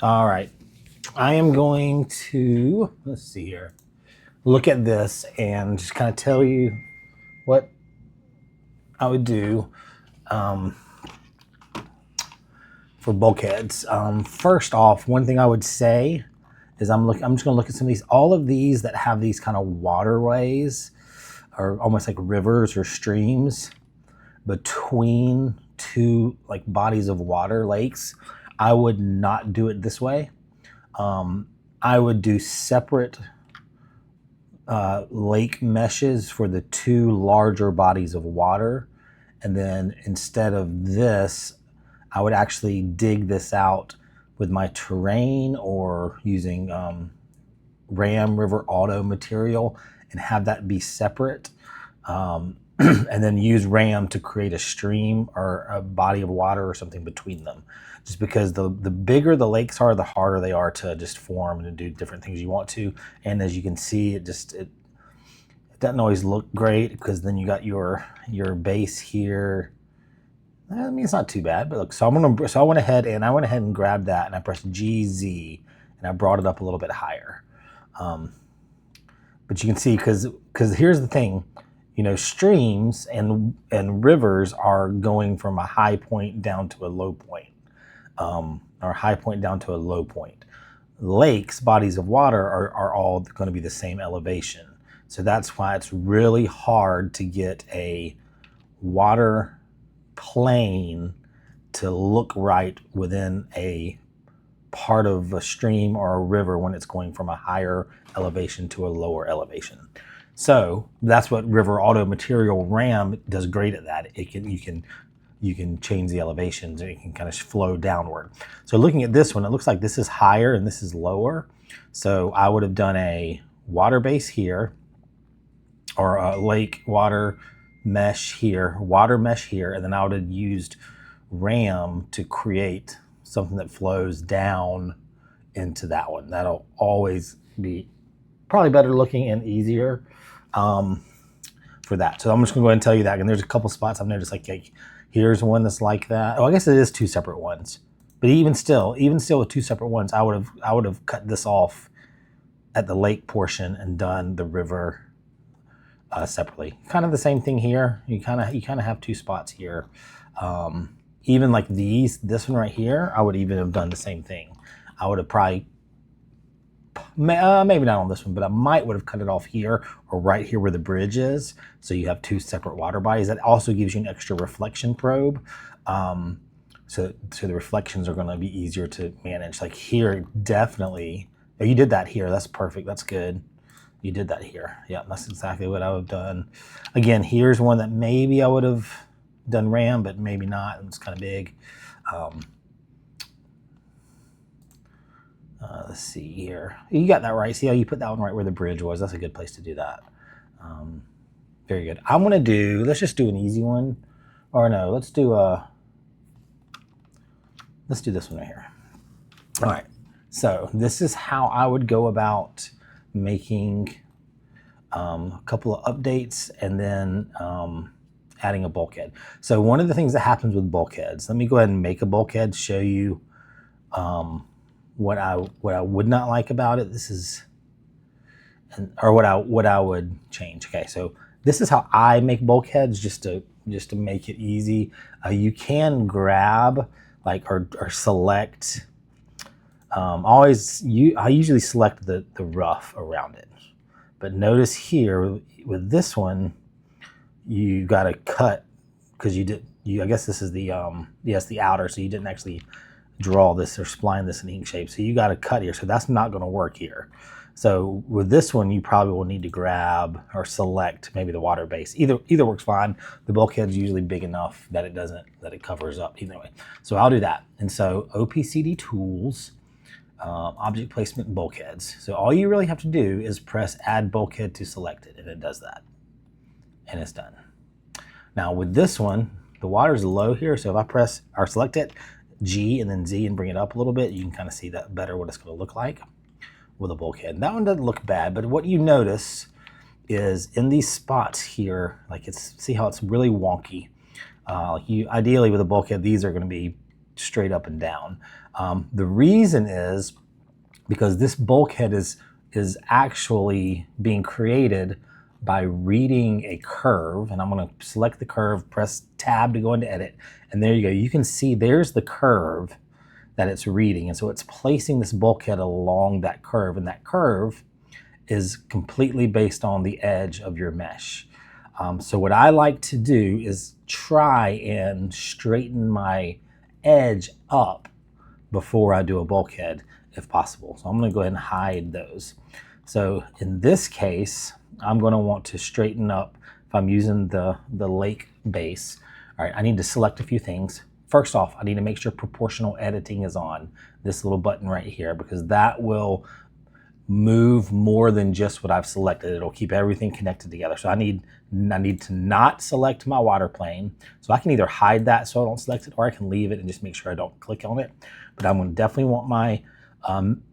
All right. I am going to, let's see here, look at this and just kind of tell you what I would do um, for bulkheads. First off, one thing I would say is I'm just going to look at some of these. All of these that have these kind of waterways, or almost like rivers or streams between two like bodies of water, lakes, I would not do it this way. I would do separate lake meshes for the two larger bodies of water. And then instead of this, I would actually dig this out with my terrain or using Ram River Auto material and have that be separate. And then use Ram to create a stream or a body of water or something between them. Just because the bigger the lakes are, the harder they are to just form and to do different things you want to. And as you can see, it doesn't always look great because then you got your base here. I mean, it's not too bad, but look. So I went ahead and grabbed that and I pressed GZ and I brought it up a little bit higher. But you can see because here's the thing. Streams and rivers are going from a high point down to a low point, or high point down to a low point. Lakes, bodies of water, are all going to be the same elevation. So that's why it's really hard to get a water plane to look right within a part of a stream or a river when it's going from a higher elevation to a lower elevation. So that's what River Auto Material Ram does great at that. You can change the elevations and it can kind of flow downward. So looking at this one, it looks like this is higher and this is lower. So I would have done a water base here, or a lake water mesh here, and then I would have used Ram to create something that flows down into that one. That'll always be probably better looking and easier for that. So I'm just gonna go ahead and tell you that. And there's a couple spots I'm there just like, here's one that's like that. Oh, I guess it is two separate ones. But even still with two separate ones, I would have cut this off at the lake portion and done the river separately. Kind of the same thing here. You kind of have two spots here. Even like this one right here, I would even have done the same thing. I would have probably, maybe not on this one, but I would have cut it off here or right here where the bridge is. So you have two separate water bodies. That also gives you an extra reflection probe. So the reflections are going to be easier to manage. Like here, definitely. Oh, you did that here. That's perfect. That's good. You did that here. Yeah, that's exactly what I would have done. Again, here's one that maybe I would have done Ram, but maybe not. It's kind of big. Let's see here. You got that right. See how you put that one right where the bridge was? That's a good place to do that. Very good. I'm gonna let's just do an easy one. Or no, let's do this one right here. All right. So this is how I would go about making a couple of updates and then adding a bulkhead. So one of the things that happens with bulkheads, let me go ahead and make a bulkhead, show you what I would not like about it. This is, or what I would change. Okay, so this is how I make bulkheads, just to make it easy. You can grab or select. I usually select the rough around it, but notice here with this one, you got to cut because I guess this is the the outer, so you didn't actually draw this or spline this in ink shape, so you got to cut here. So that's not going to work here. So with this one, you probably will need to grab or select maybe the water base. Either works fine. The bulkhead's usually big enough that it covers up either way. So I'll do that. And so OPCD tools, object placement bulkheads. So all you really have to do is press add bulkhead to selected, and it does that. And it's done. Now with this one, the water's low here. So if I press or select it, G and then Z and bring it up a little bit, you can kind of see that better what it's going to look like with a bulkhead. That one doesn't look bad, but what you notice is in these spots here, see how it's really wonky. Ideally with a bulkhead, these are going to be straight up and down. The reason is because this bulkhead is actually being created by reading a curve, and I'm going to select the curve, press tab to go into edit, and there you go. You can see there's the curve that it's reading, and so it's placing this bulkhead along that curve, and that curve is completely based on the edge of your mesh. So what I like to do is try and straighten my edge up before I do a bulkhead if possible. So I'm going to go ahead and hide those. So in this case, I'm going to want to straighten up if I'm using the lake base. All right, I need to select a few things. First off, I need to make sure proportional editing is on, this little button right here, because that will move more than just what I've selected. It'll keep everything connected together. So I need to not select my water plane. So I can either hide that so I don't select it, or I can leave it and just make sure I don't click on it. But I'm going to definitely want my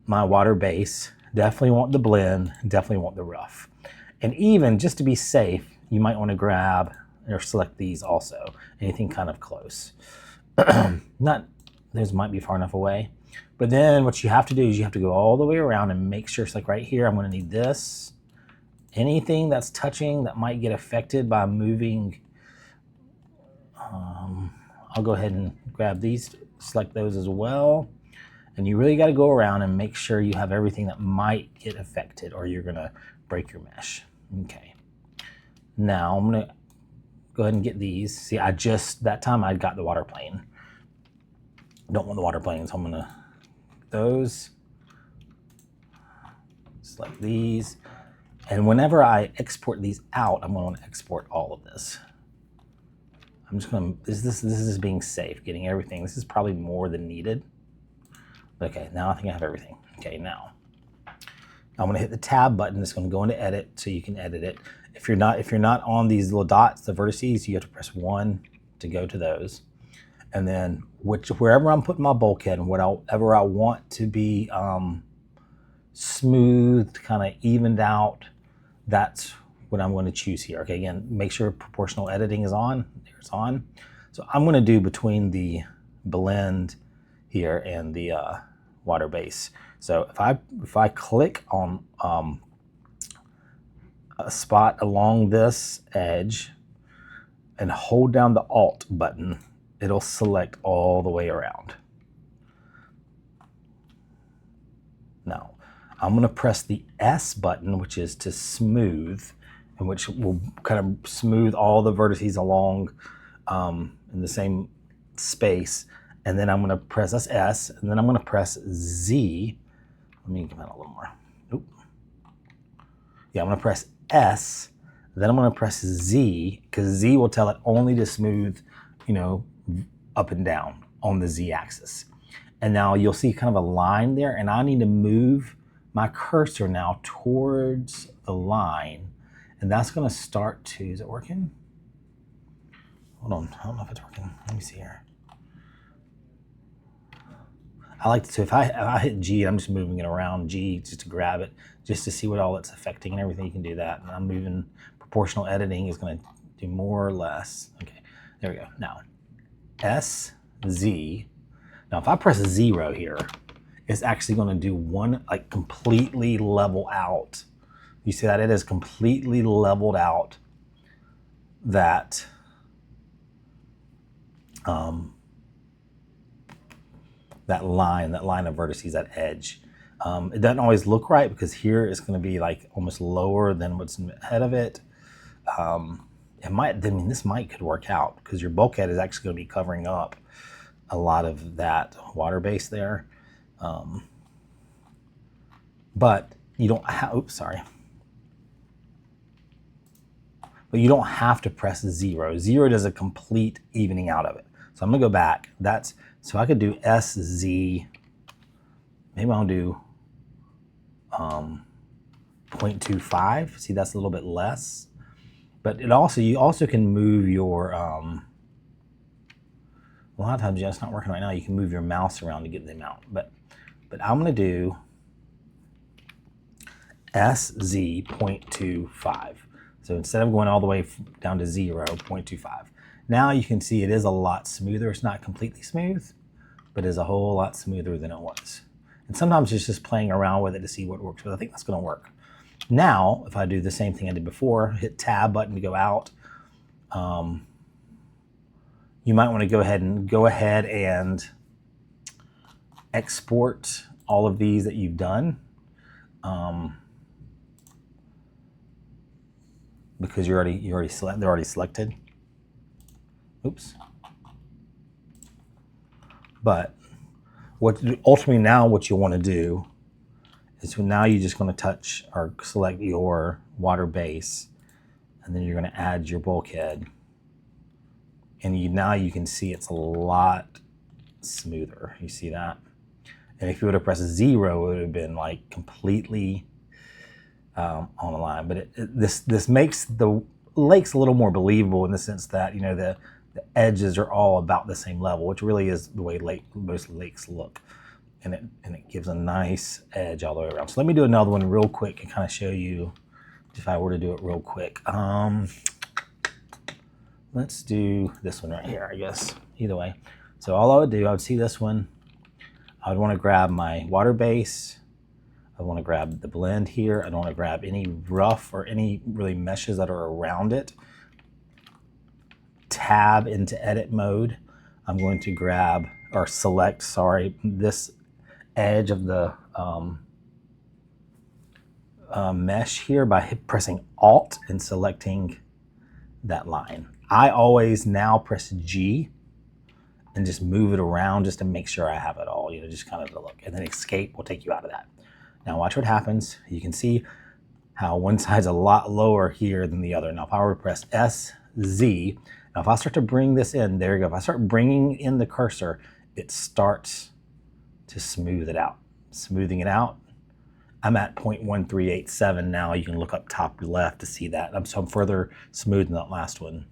my water base, definitely want the blend, definitely want the rough. And even just to be safe, you might want to grab or select these also, anything kind of close. Not, those might be far enough away. But then what you have to do is you have to go all the way around and make sure it's like right here. I'm going to need this. Anything that's touching that might get affected by moving, I'll go ahead and grab these, select those as well. And you really got to go around and make sure you have everything that might get affected, or you're going to break your mesh. Okay. Now I'm going to go ahead and get these. See, that time I got the water plane. Don't want the water plane, so I'm going to those, select these, and whenever I export these out, I'm going to want to export all of this. I'm just going to, this is being safe, getting everything. This is probably more than needed. Okay, now I think I have everything. Okay, now I'm going to hit the tab button. It's going to go into edit so you can edit it. If you're not on these little dots, the vertices, you have to press 1 to go to those. And then wherever I'm putting my bulkhead and whatever I want to be smoothed, kind of evened out, that's what I'm going to choose here. Okay, again, make sure proportional editing is on. There it's on. So I'm going to do between the blend here and the water base. So if I click on a spot along this edge and hold down the Alt button, it'll select all the way around. Now, I'm going to press the S button, which is to smooth, and which will kind of smooth all the vertices along in the same space. And then I'm going to press S, and then I'm going to press Z. Let me come out a little more. Oop. Yeah, I'm going to press S, then I'm going to press Z, because Z will tell it only to smooth, up and down on the Z axis. And now you'll see kind of a line there, and I need to move my cursor now towards the line, and that's going to start to, is it working? Hold on, I don't know if it's working. Let me see here. I like to, so if I hit G, I'm just moving it around G just to grab it, just to see what all it's affecting and everything. You can do that. And I'm moving, proportional editing is going to do more or less. Okay, there we go. Now, S, Z. Now, if I press 0 here, it's actually going to do one, like completely level out. You see that? It is completely leveled out that that line of vertices, that edge. It doesn't always look right because here it's going to be like almost lower than what's ahead of it. This might could work out because your bulkhead is actually going to be covering up a lot of that water base there. But you don't have, oops, sorry. But you don't have to press 0. 0 does a complete evening out of it. So I'm gonna go back. So I could do SZ, maybe I'll do 0.25. See, that's a little bit less. But you also can move your, a lot of times, it's not working right now, you can move your mouse around to get the amount. But I'm gonna do SZ 0.25. So instead of going all the way down to 0, 0.25. Now you can see it is a lot smoother. It's not completely smooth, but is a whole lot smoother than it was. And sometimes it's just playing around with it to see what works, but I think that's gonna work. Now, if I do the same thing I did before, hit tab button to go out, you might wanna go ahead and export all of these that you've done. Because they're already selected. Oops. But ultimately now what you want to do is now you're just going to touch or select your water base, and then you're going to add your bulkhead, and now you can see it's a lot smoother. You see that? And if you would have pressed 0, it would have been like completely on the line. But this makes the lakes a little more believable in the sense that, you know, the edges are all about the same level, which really is the way most lakes look. And it gives a nice edge all the way around. So let me do another one real quick and kind of show you if I were to do it real quick. Let's do this one right here, I guess. Either way. So all I would do, I would see this one. I would want to grab my water base. I want to grab the blend here. I don't want to grab any rough or any really meshes that are around it. Tab into edit mode. I'm going to grab or select, this edge of the mesh here by pressing Alt and selecting that line. I always now press G and just move it around just to make sure I have it all, you know, just kind of the look. And then escape will take you out of that. Now watch what happens. You can see how one side's a lot lower here than the other. Now if I were to press SZ, now if I start to bring this in, there you go. If I start bringing in the cursor, it starts to smooth it out. Smoothing it out, I'm at 0.1387 now. You can look up top left to see that. I'm further smooth than that last one.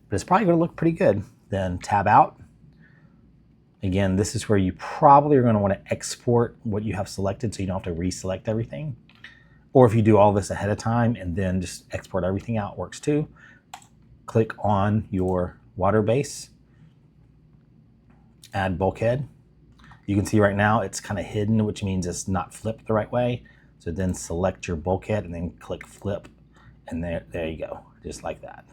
But it's probably gonna look pretty good. Then tab out. Again, this is where you probably are gonna wanna export what you have selected so you don't have to reselect everything. Or if you do all this ahead of time and then just export everything out, works too. Click on your water base, add bulkhead. You can see right now it's kind of hidden, which means it's not flipped the right way. So then select your bulkhead and then click flip, and there you go, just like that.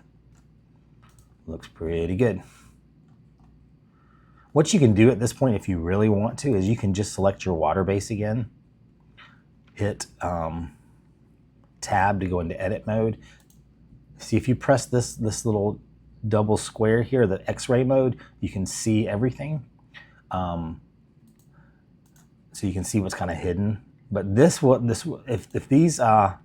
Looks pretty good. What you can do at this point, if you really want to, is you can just select your water base again, hit tab to go into edit mode. See, if you press this little double square here, the X-ray mode, you can see everything. So you can see what's kind of hidden. But if these let's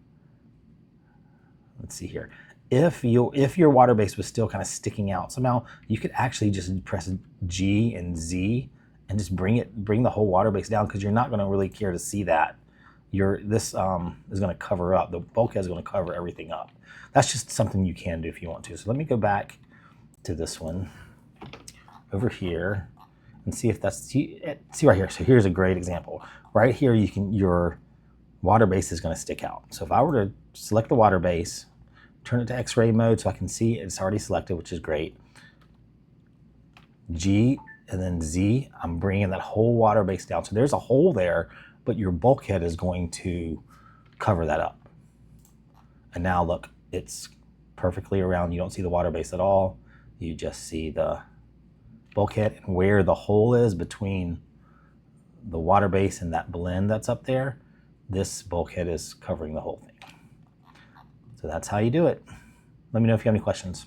see here. If your water base was still kind of sticking out somehow, you could actually just press G and Z and just bring the whole water base down, because you're not going to really care to see that. This is going to cover up, the bulkhead is going to cover everything up. That's just something you can do if you want to. So let me go back to this one over here and see if see right here. So here's a great example. Right here, your water base is going to stick out. So if I were to select the water base, turn it to X-ray mode so I can see it's already selected, which is great. G and then Z, I'm bringing that whole water base down. So there's a hole there, but your bulkhead is going to cover that up. And now look, it's perfectly around. You don't see the water base at all. You just see the bulkhead, and where the hole is between the water base and that blend that's up there, this bulkhead is covering the whole thing. So that's how you do it. Let me know if you have any questions.